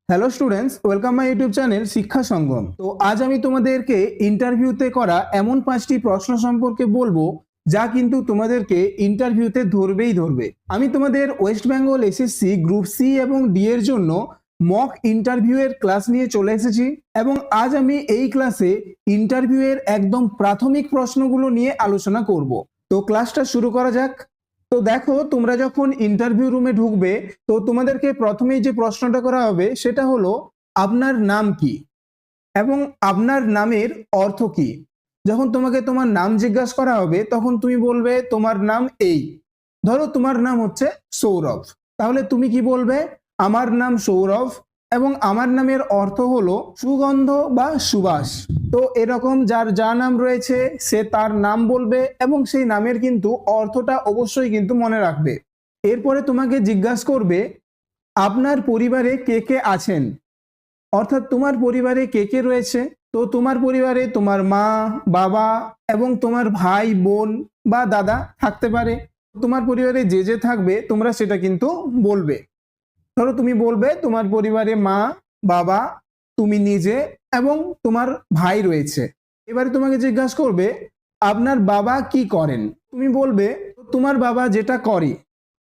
Hello students, welcome my YouTube channel শিক্ষা সঙ্গম। তো আজ আমি তোমাদেরকে ইন্টারভিউতে করা এমন 5টি প্রশ্ন সম্পর্কে বলবো যা কিন্তু তোমাদেরকে ইন্টারভিউতে ধরবেই ধরবে। আমি তোমাদের West Bengal SSC group C এবং ডি এর জন্য মক ইন্টারভিউ এর ক্লাস নিয়ে চলে এসেছি এবং আজ আমি এই ক্লাসে ইন্টারভিউ এর একদম প্রাথমিক প্রশ্নগুলো নিয়ে আলোচনা করব। তো ক্লাসটা শুরু করা যাক। তো দেখো, তোমরা যখন ইন্টারভিউ রুমে ঢুকবে তো তোমাদেরকে প্রথমেই যে প্রশ্নটা করা হবে সেটা হলো আপনার নাম কি এবং আপনার নামের অর্থ কি। যখন তোমাকে তোমার নাম জিজ্ঞাসা করা হবে তখন তুমি বলবে তোমার নাম এই। ধরো তোমার নাম হচ্ছে সৌরভ, তাহলে তুমি কি বলবে? আমার নাম সৌরভ এবং আমার নামের অর্থ হলো সুগন্ধ বা সুবাস। তো এরকম যার যা নাম রয়েছে সে তার নাম বলবে এবং সেই নামের কিন্তু অর্থটা অবশ্যই কিন্তু মনে রাখবে। এরপরে তোমাকে জিজ্ঞাসা করবে আপনার পরিবারে কে কে আছেন, অর্থাৎ তোমার পরিবারে কে কে রয়েছে। তো তোমার পরিবারে তোমার মা, বাবা এবং তোমার ভাই, বোন বা দাদা থাকতে পারে। তোমার পরিবারে যে যে থাকবে তোমরা সেটা কিন্তু বলবে। ধরো তুমি বলবে তোমার পরিবারে মা, বাবা, তুমি নিজে এবং তোমার ভাই রয়েছে। এবারে তোমাকে জিজ্ঞাসা করবে আপনার বাবা কি করেন। তুমি বলবে তোমার বাবা যেটা করে,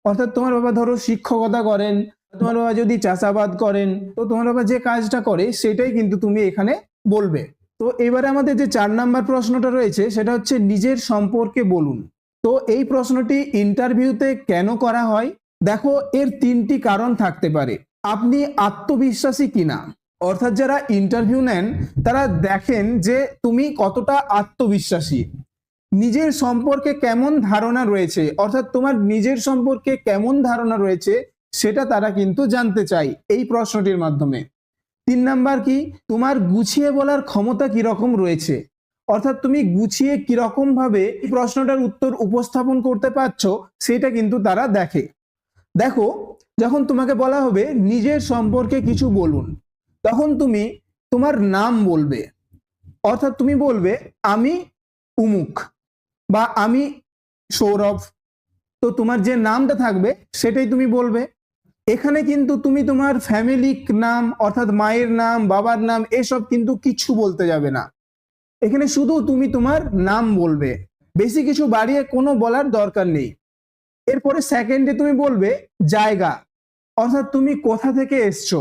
অর্থাৎ তোমার বাবা ধরো শিক্ষকতা করেন, তোমার বাবা যদি চাষাবাদ করেন, তো তোমার বাবা যে কাজটা করে সেটাই কিন্তু তুমি এখানে বলবে। তো এবারে আমাদের যে 4 নাম্বার প্রশ্নটা রয়েছে সেটা হচ্ছে নিজের সম্পর্কে বলুন। তো এই প্রশ্নটি ইন্টারভিউতে কেন করা হয়? দেখো, এর 3টি কারণ থাকতে পারে। আপনি আত্মবিশ্বাসী কিনা, অর্থাৎ যারা ইন্টারভিউ নেন তারা দেখেন যে তুমি কতটা আত্মবিশ্বাসী, নিজের সম্পর্কে কেমন ধারণা রয়েছে, অর্থাৎ তোমার নিজের সম্পর্কে কেমন ধারণা রয়েছে সেটা তারা কিন্তু জানতে চায় এই প্রশ্নটির মাধ্যমে। 3 নাম্বার কি, তোমার গুছিয়ে বলার ক্ষমতা কিরকম রয়েছে, অর্থাৎ তুমি গুছিয়ে কিরকম ভাবে এই প্রশ্নটার উত্তর উপস্থাপন করতে পারছো সেটা কিন্তু তারা দেখে। দেখো, যখন তোমাকে বলা হবে নিজের সম্পর্কে কিছু বলুন, তখন তুমি তোমার নাম বলবে, অর্থাৎ তুমি বলবে আমি উমুক বা আমি সৌরভ। তো তোমার যে নামটা থাকবে সেটাই তুমি বলবে। এখানে কিন্তু তুমি তোমার ফ্যামিলির নাম অর্থাৎ মায়ের নাম, বাবার নাম এসব কিন্তু কিছু বলতে যাবে না। এখানে শুধু তুমি তোমার নাম বলবে, বেশি কিছু বাড়িয়ে কোনো বলার দরকার নেই। এরপরে সেকেন্ডে তুমি বলবে জায়গা, অর্থাৎ তুমি কোথা থেকে এসছো।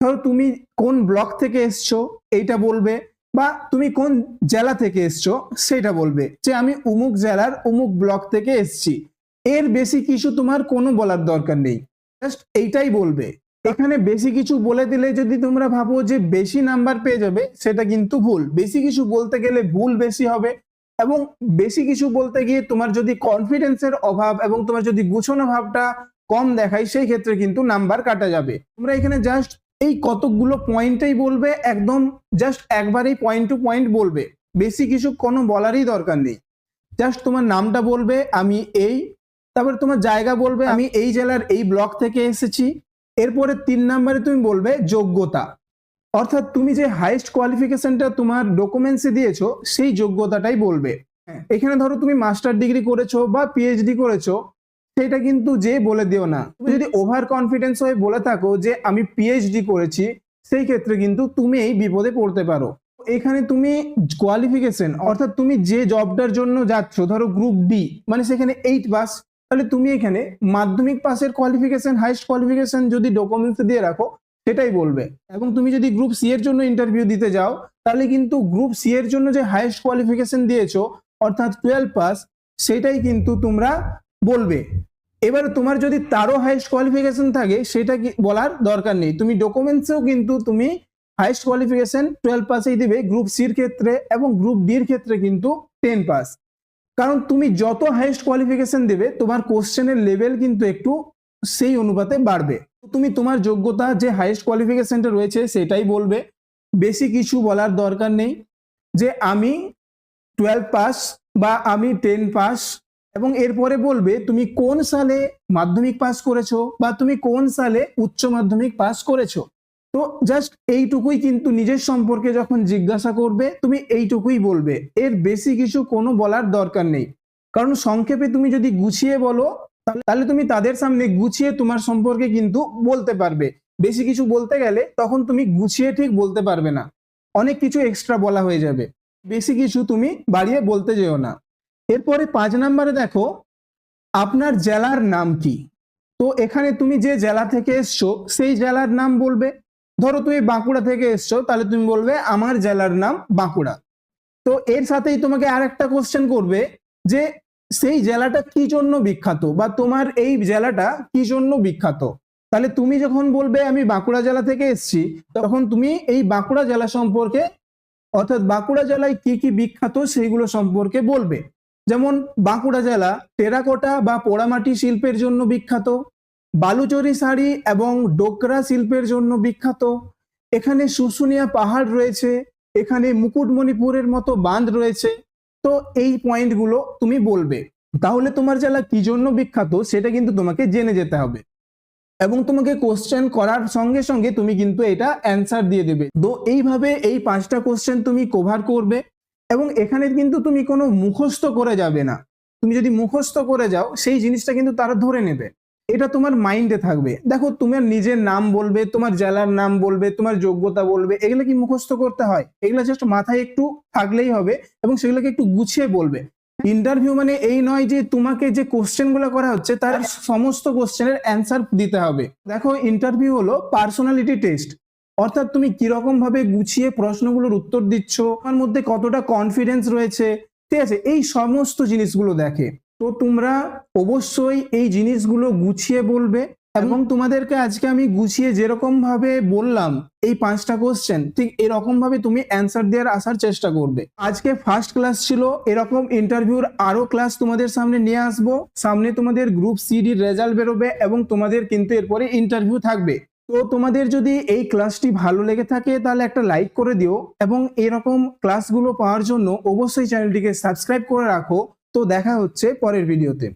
ধরো তুমি কোন ব্লক থেকে এসছো এইটা বলবে, বা তুমি কোন জেলা থেকে এসছো সেটা বলবে, যে আমি উমুক জেলার উমুক ব্লক থেকে এসছি। এর বেশি কিছু তোমার কোনো বলার দরকার নেই, জাস্ট এইটাই বলবে। এখানে বেশি কিছু বলে দিলে যদি তোমরা ভাবো যে বেশি নাম্বার পেয়ে যাবে, সেটা কিন্তু ভুল। বেশি কিছু বলতে গেলে ভুল বেশি হবে এবং বেশি কিছু বলতে গিয়ে তোমার যদি কনফিডেন্সের অভাব এবং তোমার যদি গুছানো ভাবটা কম দেখায় সেই ক্ষেত্রে কিন্তু নাম্বার কাটা যাবে। তোমরা এখানে জাস্ট এই কতগুলো পয়েন্টই বলবে, একদম জাস্ট একবারেই পয়েন্ট টু পয়েন্ট বলবে, বেশি কিছু কোনো বলারই দরকার নেই। জাস্ট তোমার নামটা বলবে আমি এই, তারপরে তোমার জায়গা বলবে আমি এই জেলার এই ব্লক থেকে এসেছি। এরপরে 3 নম্বরে তুমি বলবে যোগ্যতা, অর্থাৎ তুমি যে হাইয়েস্ট কোয়ালিফিকেশনটা তোমার ডকুমেন্টসে দিয়েছো সেই যোগ্যতাটাই বলবে। এখানে ধরো তুমি মাস্টার ডিগ্রি করেছো বা পিএইচডি করেছো, সেটা কিন্তু যে বলে দিও না। তুমি যদি ওভার কনফিডেন্স হয়ে বলে থাকো যে আমি পিএইচডি করেছি, সেই ক্ষেত্রে কিন্তু তুমি এই বিপদে পড়তে পারো। এখানে তুমি কোয়ালিফিকেশন অর্থাৎ তুমি যে জবটার জন্য যাচ্ছ, ধরো গ্রুপ ডি মানে সেখানে 8 পাস, তাহলে তুমি এখানে মাধ্যমিক পাসের কোয়ালিফিকেশন, হাইয়েস্ট কোয়ালিফিকেশন যদি ডকুমেন্টস দিয়ে রাখো সেটাই বলবে। এবং তুমি যদি গ্রুপ সি এর জন্য ইন্টারভিউ দিতে যাও তাহলে কিন্তু গ্রুপ সি এর জন্য যে হাইয়েস্ট কোয়ালিফিকেশন দিয়েছো অর্থাৎ 12 পাস, সেটাই কিন্তু তোমরা বলবে। এবার তোমার যদি তারও হাইয়েস্ট কোয়ালিফিকেশন থাকে সেটা কি বলার দরকার নেই, তুমি ডকুমেন্টসেও কিন্তু তুমি হাইয়েস্ট কোয়ালিফিকেশন 12 পাসেই দিবে গ্রুপ সির ক্ষেত্রে, এবং গ্রুপ ডির ক্ষেত্রে কিন্তু 10 পাস। কারণ তুমি যত হাইয়েস্ট কোয়ালিফিকেশন দেবে তোমার কোশ্চেনের লেভেল কিন্তু একটু সেই অনুপাতে বাড়বে। তুমি তোমার যোগ্যতা যে হাইয়েস্ট কোয়ালিফিকেশনটা রয়েছে সেটাই বলবে, বেশি কিছু বলার দরকার নেই। যে আমি 12 পাস বা আমি 10 পাস, এবং এরপরে বলবে তুমি কোন সালে মাধ্যমিক পাস করেছো বা তুমি কোন সালে উচ্চ মাধ্যমিক পাস করেছো। তো জাস্ট এইটুকুই কিন্তু নিজের সম্পর্কে যখন জিজ্ঞাসা করবে তুমি এইটুকুই বলবে, এর বেশি কিছু কোনো বলার দরকার নেই। কারণ সংক্ষেপে তুমি যদি গুছিয়ে বলো তাহলে তুমি তাদের সামনে গুছিয়ে তোমার সম্পর্কে কিন্তু বলতে পারবে, বেশি কিছু বলতে গেলে তখন তুমি গুছিয়ে ঠিক বলতে পারবে না, অনেক কিছু এক্সট্রা বলা হয়ে যাবে। বেশি কিছু তুমি বাড়িয়ে বলতে যেও না। এরপরে 5 নম্বরে দেখো, আপনার জেলার নাম কি। তো এখানে তুমি যে জেলা থেকে এসছো সেই জেলার নাম বলবে। ধরো তুমি বাঁকুড়া থেকে এসছো, তাহলে তুমি বলবে আমার জেলার নাম বাঁকুড়া। তো এর সাথেই তোমাকে আরেকটা কোশ্চেন করবে যে সেই জেলাটা কি জন্য বিখ্যাত, বা তোমার এই জেলাটা কি জন্য বিখ্যাত। তাহলে তুমি যখন বলবে আমি বাঁকুড়া জেলা থেকে এসেছি, তখন তুমি এই বাঁকুড়া জেলা সম্পর্কে, অর্থাৎ বাঁকুড়া জেলায় কি কি বিখ্যাত সেইগুলো সম্পর্কে বলবে। যেমন বাঁকুড়া জেলা টেরাকোটা বা পোড়ামাটি শিল্পের জন্য বিখ্যাত, বালুচরী শাড়ি এবং ডোকরা শিল্পের জন্য বিখ্যাত, এখানে শুশুনিয়া পাহাড় রয়েছে, এখানে মুকুটমণিপুরের মতো বাঁধ রয়েছে। তো এই পয়েন্টগুলো তুমি বলবে। তাহলে তোমার জেলা কি জন্য বিখ্যাত সেটা কিন্তু তোমাকে জেনে যেতে হবে, এবং তোমাকে কোশ্চেন করার সঙ্গে সঙ্গে তুমি কিন্তু এটা অ্যান্সার দিয়ে দেবে। তো এইভাবে এই 5টা কোশ্চেন তুমি কভার করবে, এবং এখানে কিন্তু তুমি কোনো মুখস্থ করে যাবে না। তুমি যদি মুখস্থ করে যাও সেই জিনিসটা কিন্তু তারা ধরে নেবে, এটা তোমার মাইন্ডে থাকবে। দেখো, তোমার নিজের নাম বলবে, তোমার জেলার নাম বলবে, তোমার যোগ্যতা বলবে, এগুলো কি মুখস্থ করতে হয়? এগুলো জাস্ট মাথায় একটু থাকলেই হবে, এবং সেগুলোকে একটু গুছিয়ে বলবে। ইন্টারভিউ মানে এই নয় যে তোমাকে যে কোশ্চেনগুলো করা হচ্ছে তার সমস্ত কোশ্চেনের অ্যান্সার দিতে হবে। দেখো, ইন্টারভিউ হলো পার্সোনালিটি টেস্ট, অর্থাৎ তুমি কিরকম ভাবে গুছিয়ে প্রশ্নগুলোর উত্তর দিচ্ছ, তোমার মধ্যে কতটা কনফিডেন্স রয়েছে, ঠিক আছে, এই সমস্ত জিনিসগুলো দেখে। তো তোমরা অবশ্যই এই জিনিসগুলো গুছিয়ে বলবে, এবং তোমাদেরকে আজকে আমি গুছিয়ে যেরকম ভাবে বললাম এই 5টা কোশ্চেন, ঠিক এরকম ভাবে তুমি অ্যান্সার দেওয়ার আসার চেষ্টা করবে। আজকে ফার্স্ট ক্লাস ছিল, এরকম ইন্টারভিউর আরো ক্লাস তোমাদের সামনে নিয়ে আসবো। সামনে তোমাদের গ্রুপ সিডির রেজাল্ট বেরোবে, এবং তোমাদের কিন্তু এরপরে ইন্টারভিউ থাকবে। তো তোমাদের যদি এই ক্লাসটি ভালো লেগে থাকে তাহলে একটা লাইক করে দিও, এবং এরকম ক্লাসগুলো পাওয়ার জন্য অবশ্যই চ্যানেলটিকে সাবস্ক্রাইব করে রাখো। তো দেখা হচ্ছে পরের ভিডিওতে।